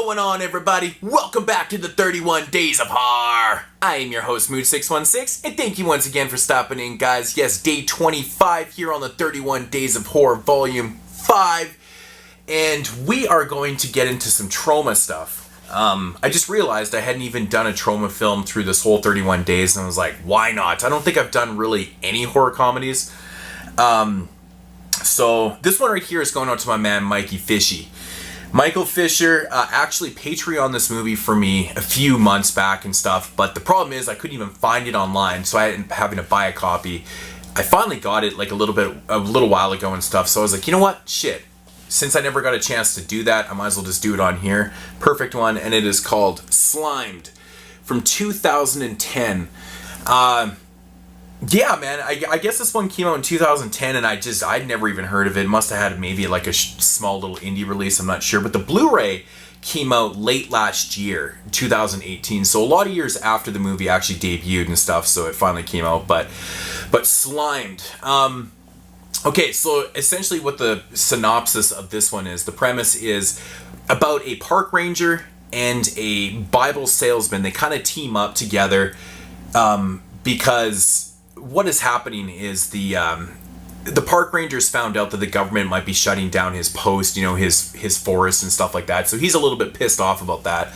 going on, everybody? Welcome back to the 31 Days of Horror. I am your host, Mood616, and thank you once again for stopping in, guys. Yes, day 25 here on the 31 Days of Horror Vol.5, and we are going to get into some Troma stuff. I just realized I hadn't even done a Troma film through this whole 31 days, and I was like, why not? I don't think I've done really any horror comedies. So this one right here is going out to my man, Mikey Fishy. Michael Fisher actually Patreoned this movie for me a few months back and stuff, but the problem is I couldn't even find it online, so I ended up having to buy a copy. I finally got it like a little while ago and stuff, so I was like, you know what? Shit. Since I never got a chance to do that, I might as well just do it on here. Perfect one, and it is called Slimed from 2010. Yeah, man, I guess this one came out in 2010, and I'd never even heard of it. Must have had maybe like a small little indie release, I'm not sure. But the Blu-ray came out late last year, 2018, so a lot of years after the movie actually debuted and stuff, so it finally came out. But Slimed. Okay, so essentially what the synopsis of this one is, the premise is about a park ranger and a Bible salesman. They kind of team up together because what is happening is the park rangers found out that the government might be shutting down his post, you know, his forest and stuff like that. So he's a little bit pissed off about that.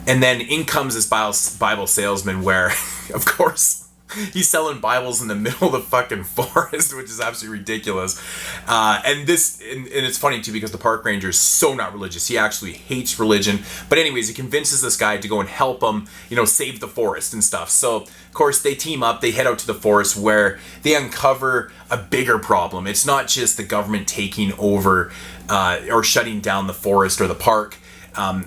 And then in comes this Bible salesman where, of course, he's selling Bibles in the middle of the fucking forest, which is absolutely ridiculous. And it's funny too because the park ranger is so not religious. He actually hates religion. But anyways, he convinces this guy to go and help him, you know, save the forest and stuff. So of course they team up. They head out to the forest where they uncover a bigger problem. It's not just the government taking over or shutting down the forest or the park.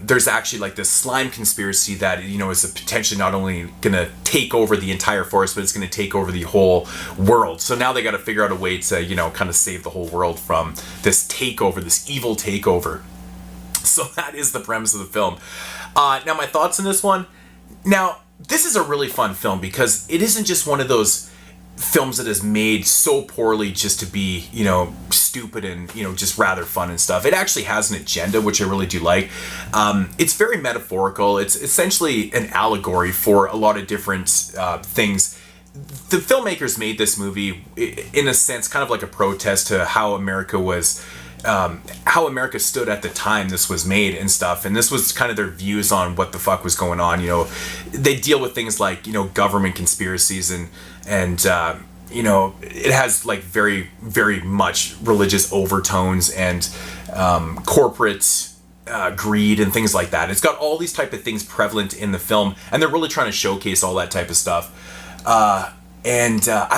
There's actually like this slime conspiracy that, you know, is potentially not only going to take over the entire forest, but it's going to take over the whole world. So now they got to figure out a way to, you know, kind of save the whole world from this takeover, this evil takeover. So that is the premise of the film. Now my thoughts on this one. Now, this is a really fun film because it isn't just one of those films that is made so poorly just to be, you know, stupid and, you know, just rather fun and stuff. It actually has an agenda, which I really do like. It's very metaphorical. It's essentially an allegory for a lot of different things. The filmmakers made this movie, in a sense, kind of like a protest to how America was, how America stood at the time this was made and stuff. And this was kind of their views on what the fuck was going on. You know, they deal with things like, you know, government conspiracies and you know, it has like very, very much religious overtones and corporate greed and things like that. It's got all these type of things prevalent in the film, and they're really trying to showcase all that type of stuff. I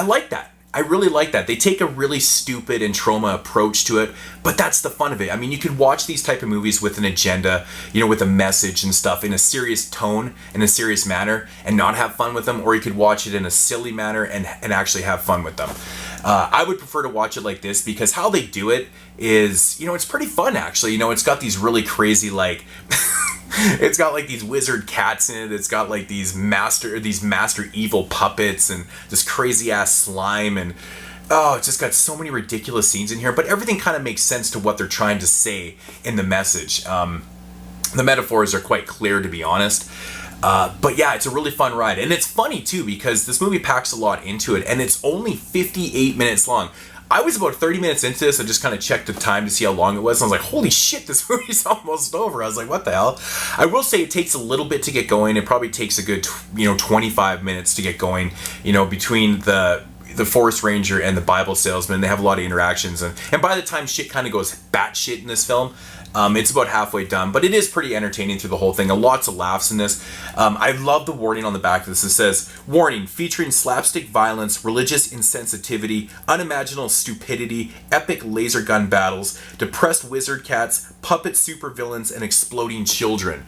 like that. I really like that. They take a really stupid and Troma approach to it, but that's the fun of it. I mean, you could watch these type of movies with an agenda, you know, with a message and stuff in a serious tone, in a serious manner, and not have fun with them, or you could watch it in a silly manner and actually have fun with them. I would prefer to watch it like this because how they do it is, you know, it's pretty fun actually. You know, it's got these really crazy like... It's got like these wizard cats in it. It's got like these master evil puppets and this crazy ass slime, and it's just got so many ridiculous scenes in here. But everything kind of makes sense to what they're trying to say in the message. The metaphors are quite clear, to be honest. But yeah, it's a really fun ride, and it's funny too because this movie packs a lot into it, and it's only 58 minutes long. I was about 30 minutes into this. I just kind of checked the time to see how long it was. And I was like, holy shit, this movie's almost over. I was like, what the hell? I will say it takes a little bit to get going. It probably takes a good, 25 minutes to get going, you know, between the forest ranger and the Bible salesman. They have a lot of interactions. And by the time shit kind of goes batshit in this film, it's about halfway done, but it is pretty entertaining through the whole thing. Lots of laughs in this. I love the warning on the back of this. It says, warning, featuring slapstick violence, religious insensitivity, unimaginable stupidity, epic laser gun battles, depressed wizard cats, puppet supervillains, and exploding children.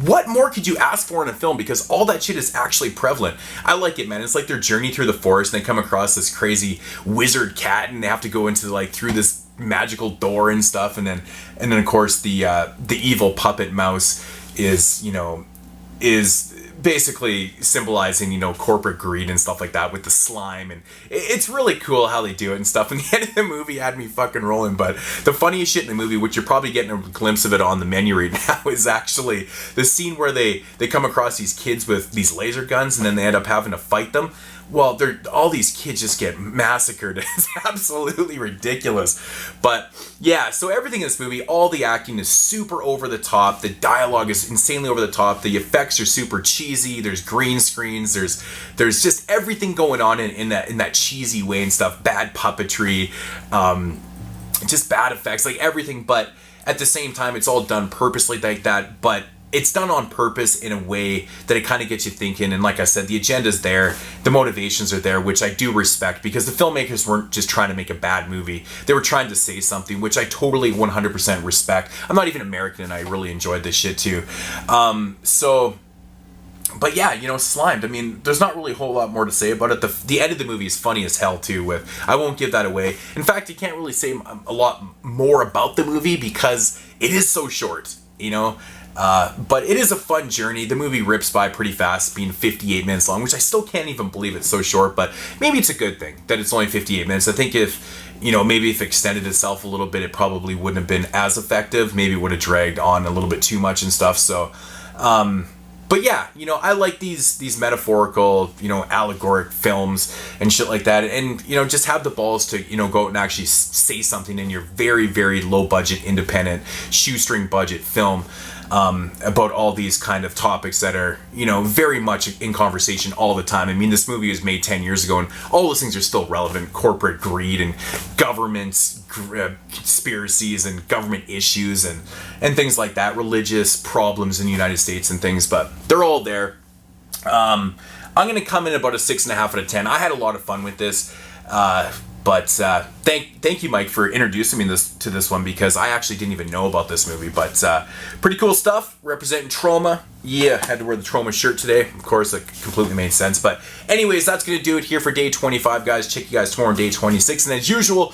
What more could you ask for in a film? Because all that shit is actually prevalent. I like it, man. It's like their journey through the forest, and they come across this crazy wizard cat, and they have to go into like through this magical door and stuff, and then of course the evil puppet mouse is basically symbolizing, you know, corporate greed and stuff like that with the slime, and it's really cool how they do it and stuff. And the end of the movie had me fucking rolling. But the funniest shit in the movie, which you're probably getting a glimpse of it on the menu right now, is actually the scene where they come across these kids with these laser guns, and then they end up having to fight them. Well, all these kids just get massacred. It's absolutely ridiculous. But yeah, so everything in this movie, all the acting is super over the top. The dialogue is insanely over the top. The effects are super cheesy. There's green screens. There's just everything going on in that cheesy way and stuff. Bad puppetry, just bad effects, like everything. But at the same time, it's all done purposely like that. But it's done on purpose in a way that it kind of gets you thinking. And like I said, the agenda's there, the motivations are there, which I do respect, because the filmmakers weren't just trying to make a bad movie. They were trying to say something, which I totally 100% respect. I'm not even American, and I really enjoyed this shit too. But yeah, you know, Slimed. I mean, there's not really a whole lot more to say about it. The end of the movie is funny as hell too. I won't give that away. In fact, you can't really say a lot more about the movie because it is so short, you know. But it is a fun journey. The movie rips by pretty fast, being 58 minutes long, which I still can't even believe it's so short, but maybe it's a good thing that it's only 58 minutes. I think if it extended itself a little bit, it probably wouldn't have been as effective. Maybe it would have dragged on a little bit too much and stuff. So, but yeah, you know, I like these metaphorical, you know, allegoric films and shit like that. And, you know, just have the balls to, you know, go out and actually say something in your very, very low budget, independent, shoestring budget film about all these kind of topics that are, you know, very much in conversation all the time. I mean, this movie was made 10 years ago and all those things are still relevant. Corporate greed and government conspiracies and government issues and things like that. Religious problems in the United States and things, but they're all there. I'm going to come in about a 6.5 out of 10. I had a lot of fun with this. But thank you, Mike, for introducing me to this one, because I actually didn't even know about this movie. But pretty cool stuff. Representing Troma. Yeah, had to wear the Troma shirt today. Of course, it completely made sense. But anyways, that's going to do it here for day 25, guys. Check you guys tomorrow on day 26. And as usual,